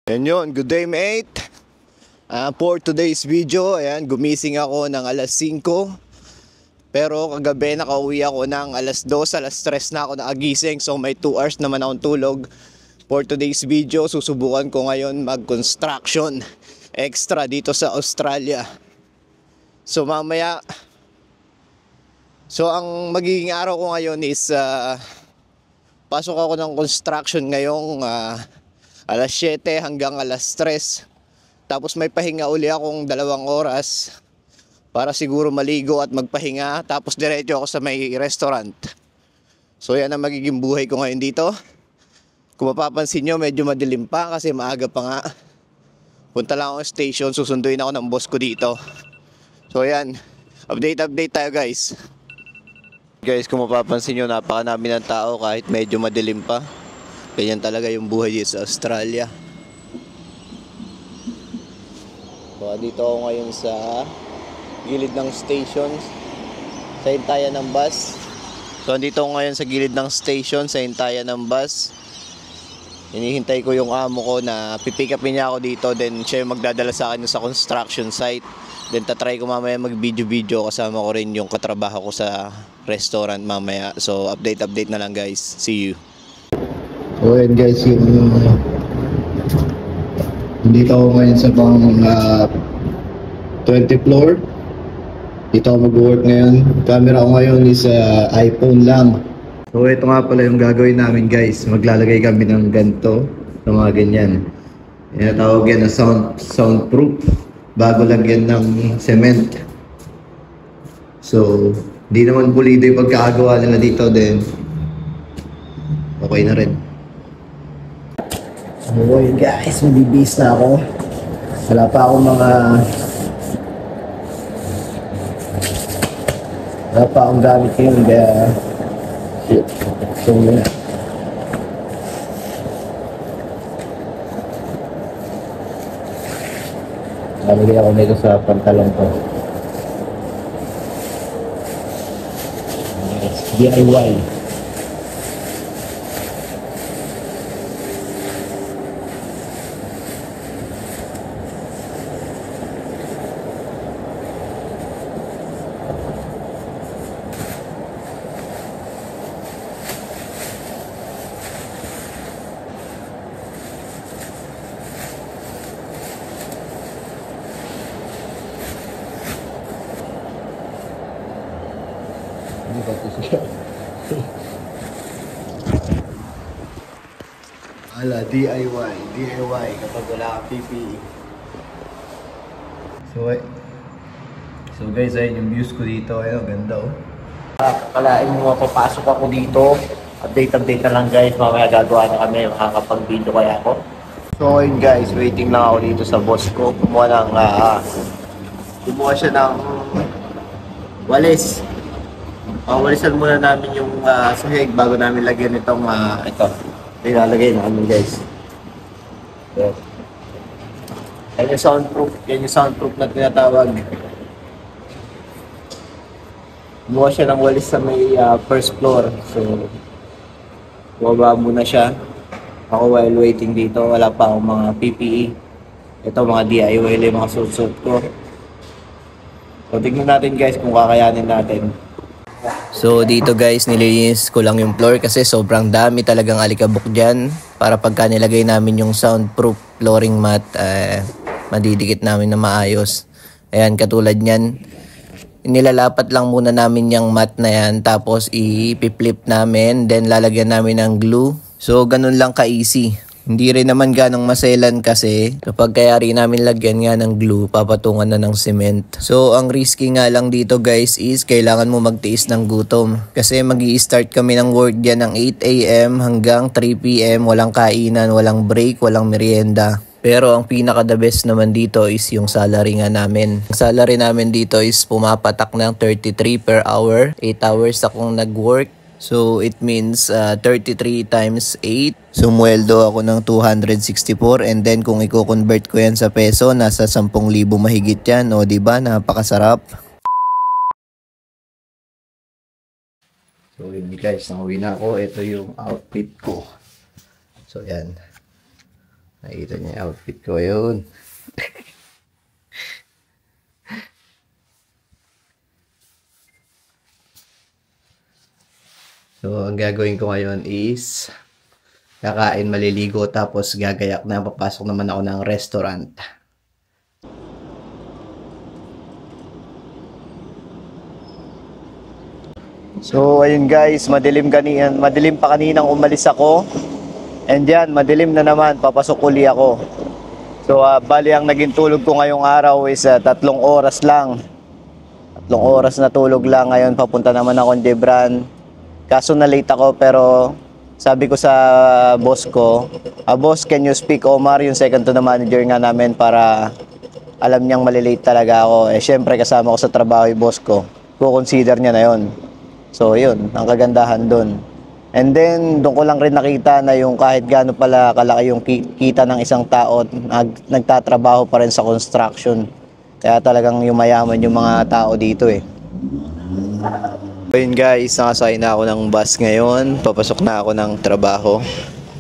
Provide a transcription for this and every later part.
Yan yun, good day mate. For today's video, ayan, gumising ako ng alas 5. Pero kagabi nakauwi ako ng alas 2, alas 3 na ako nakagising. So may 2 hours naman akong tulog. For today's video, susubukan ko ngayon mag-construction extra dito sa Australia. So mamaya, ang magiging araw ko ngayon is pasok ako ng construction ngayong alas 7 hanggang alas 3. Tapos may pahinga uli akong 2 oras para siguro maligo at magpahinga. Tapos diretso ako sa may restaurant. So yan ang magiging buhay ko ngayon dito. Kung mapapansin nyo, medyo madilim pa kasi maaga pa nga. Punta lang ako sa station, susunduin ako ng boss ko dito. So yan, update tayo guys. Guys, kung mapapansin nyo, napakanami ng tao kahit medyo madilim pa. Ganyan talaga yung buhay dito sa Australia. So, dito ako ngayon sa gilid ng station sa hintayan ng bus. So, andito ako ngayon sa gilid ng station sa hintayan ng bus. Hinihintay ko yung amo ko na pipick upin niya ako dito. Then, siya yung magdadala sa akin sa construction site. Then, tatry ko mamaya mag-video kasama ko rin yung katrabaho ko sa restaurant mamaya. So, update na lang guys. See you. So ayan guys, dito ako ngayon sa pang 20 floor. Dito ako mag-work ngayon. Camera ko ngayon is iPhone lang. So ito nga pala yung gagawin namin guys. Maglalagay kami ng ganito, ng mga ganyan. Tawag yan na soundproof bago lagyan ng cement. So di naman pulido yung pagkakagawa nila dito, then okay na rin. So yun guys, mabibis na ako. Wala pa akong gamit ngayon kaya shit. So yun. Nalagay ako nito sa pantalon ko. DIY. Hindi ba ito siya? Ala, DIY kapag wala kang PPE. So guys, ayun yung views ko dito. Ayun, ganda oh. Kalain mo, papasok ako dito. Update na lang guys. Mamaya gagawa na kami. Makakapag-video kaya ako. So ayun guys, waiting lang ako dito sa boss ko. Kumuha siya ng walis. Walisan muna namin yung sahig bago namin lagyan itong ito. Ilalagay namin guys. So, yan yung soundproof na tinatawag. Kumuha siya ng walis sa may first floor. So, baba muna siya. Ako while waiting dito, wala pa akong mga PPE. Ito mga DIY lang yung mga suit ko. So, tignan natin guys kung kakayanin natin. So dito guys, nililinis ko lang yung floor kasi sobrang dami talagang alikabok dyan. Para pagka nilagay namin yung soundproof flooring mat, madidikit namin na maayos. Ayan, katulad nyan. Nilalapat lang muna namin yung mat na yan. Tapos i-flip namin. Then lalagyan namin ng glue. So ganun lang ka-easy. Hindi rin naman ganong maselan kasi kapag kaya rin namin lagyan nga ng glue, papatungan na ng cement. So ang risky nga lang dito guys is kailangan mo magtiis ng gutom. Kasi mag-i-start kami ng work dyan ng 8 AM hanggang 3 PM. Walang kainan, walang break, walang merienda. Pero ang pinaka the best naman dito is yung salary nga namin. Ang salary namin dito is pumapatak ng 33 per hour. 8 hours akong nag-work. So it means 33 times 8. Sumweldo ako ng 264 and then kung i-convert ko yan sa peso, nasa 10,000 mahigit yan. O diba, napakasarap. So yun guys, nauwi na ako. Ito yung outfit ko. So yan. Nakita niya yung outfit ko yun. So, ang gagawin ko ngayon is kakain, maliligo, tapos gagayak na. Papasok naman ako ng restaurant. So, ayun guys, madilim pa kaninang umalis ako. And yan, madilim na naman, papasok uli ako. So, bali ang naging tulog ko ngayong araw is 3 oras lang. 3 oras na tulog lang. Ngayon, papunta naman ako ng Debran. Kaso na late ako, pero sabi ko sa boss ko, boss, can you speak Omar, yung second to the manager nga namin, para alam niyang malilate talaga ako. Syempre, kasama ko sa trabaho yung boss ko. Consider niya na yon. So, yun, ang kagandahan dun. And then, doon ko lang rin nakita na yung kahit gaano pala kalaki yung kita ng isang tao, nagtatrabaho pa rin sa construction. Kaya talagang yumayaman yung mga tao dito eh. Ayun guys, nakasakay na ako ng bus ngayon. Papasok na ako ng trabaho.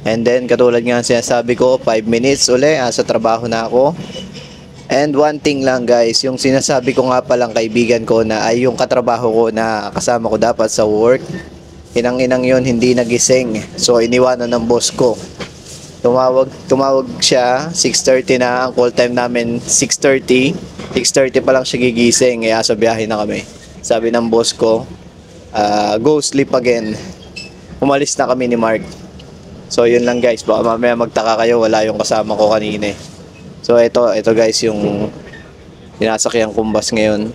And then, katulad nga sinasabi ko, 5 minutes uli, sa trabaho na ako. And one thing lang guys, yung sinasabi ko nga palang kaibigan ko na ay yung katrabaho ko na kasama ko dapat sa work, inang yun hindi nagising. So iniwanan ng boss ko. Tumawag siya, 6:30 na, ang call time namin 6:30. 6:30 pa lang siya gigising, kaya sa biyahe na kami. Sabi ng boss ko, go sleep again. Umalis na kami ni Mark. So yun lang guys, baka mamaya magtaka kayo, wala yung kasama ko kanina eh. So ito guys yung sinasakyan kong bus ngayon.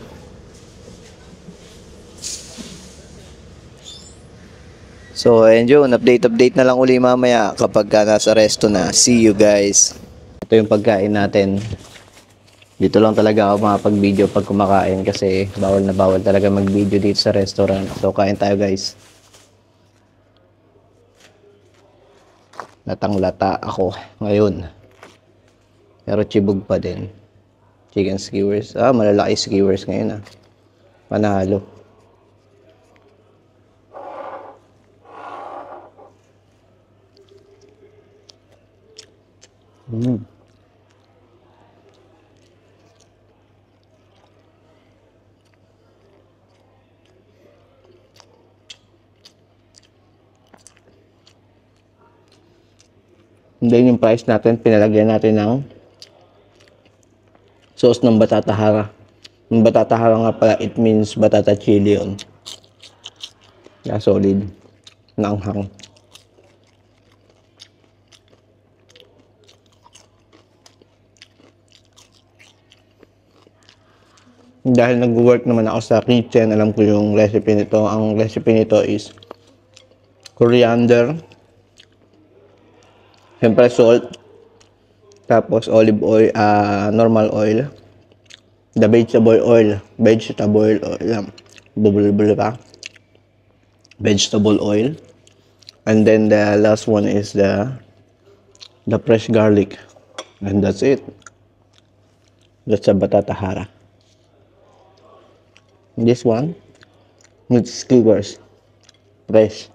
So and yun, update na lang uli mamaya kapag nasa resto na. See you guys. Ito yung pagkain natin. Dito lang talaga ako makapag-video pag kumakain kasi bawal na bawal talaga mag-video dito sa restaurant. So kain tayo guys. Latang-lata ako ngayon. Pero chibog pa din. Chicken skewers. Malalaki skewers ngayon Panalo. And then yung price natin, pinalagyan natin ng sauce ng batata hara. Yung batata hara nga pala, it means batata chili yun. Kaya solid. Naanghang. Dahil nag-work naman ako sa kitchen, alam ko yung recipe nito. Ang recipe nito is coriander, siyempre salt, tapos olive oil, normal oil, the vegetable oil, bubble pa, vegetable oil, and then the last one is the fresh garlic, and that's it. That's a batata hara. This one with skewers, fresh.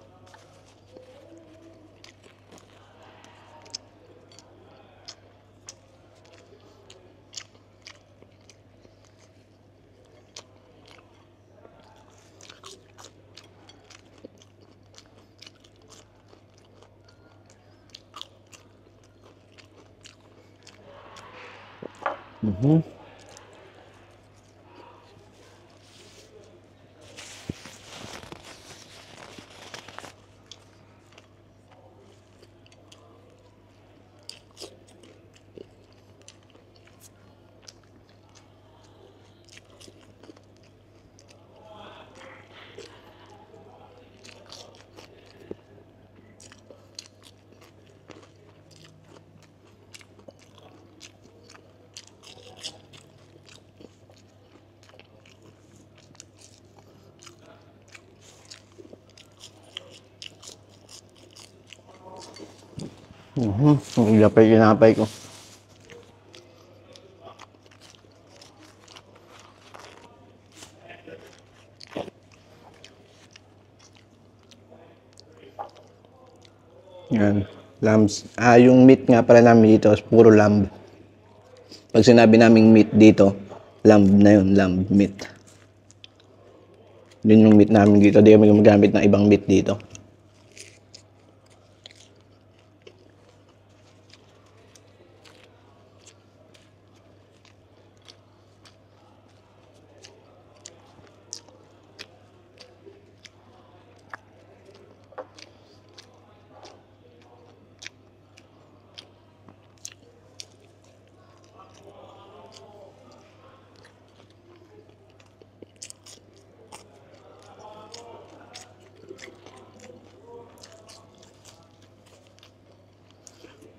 Ang lapay ko. Yan. Lambs. Yung meat nga pala namin dito is puro lamb. Pag sinabi naming meat dito, lamb na yun, lamb meat. Yun yung meat namin dito. Di kami gumagamit ng ibang meat dito.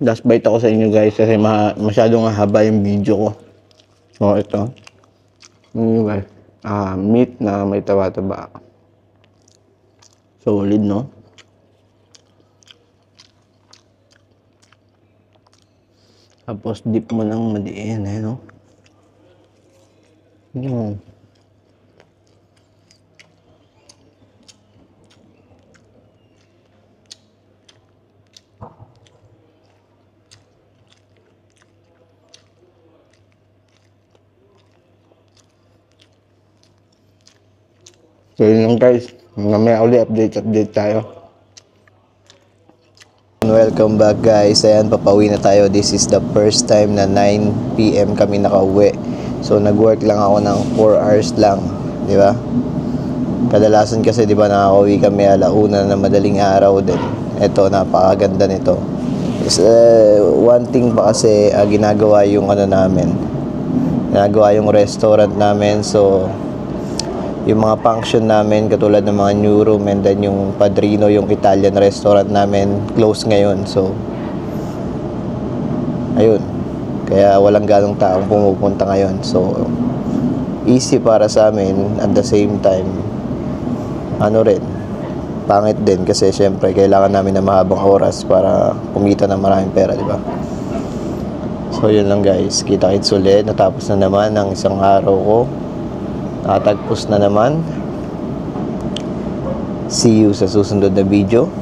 Last bite ako sa inyo guys kasi masyadong haba yung video ko. So ito. Yun guys. Meat na may taba-taba. Solid, no? Tapos dip mo ng madiin, no? So yun lang guys. Mamaya uli update tayo. Welcome back guys. Ayan, papauwi na tayo. This is the first time na 9 PM kami nakauwi. So nag-work lang ako ng 4 hours lang, di ba? Kadalasan kasi di ba nakauwi kami alauna na madaling araw din. Ito, napakaganda nito. One thing pa kasi ginagawa yung namin. Ginagawa yung restaurant namin. So yung mga function namin katulad ng mga new room and then yung Padrino, yung Italian restaurant namin, close ngayon. So ayun, kaya walang ganong taong pumupunta ngayon. So easy para sa amin, at the same time rin, pangit din kasi syempre kailangan namin ng mahabang oras para kumita ng maraming pera, di ba? So yun lang guys, kita-kits ulit. Natapos na naman ang isang araw ko. Nakatagpos na naman. See you sa susunod na video.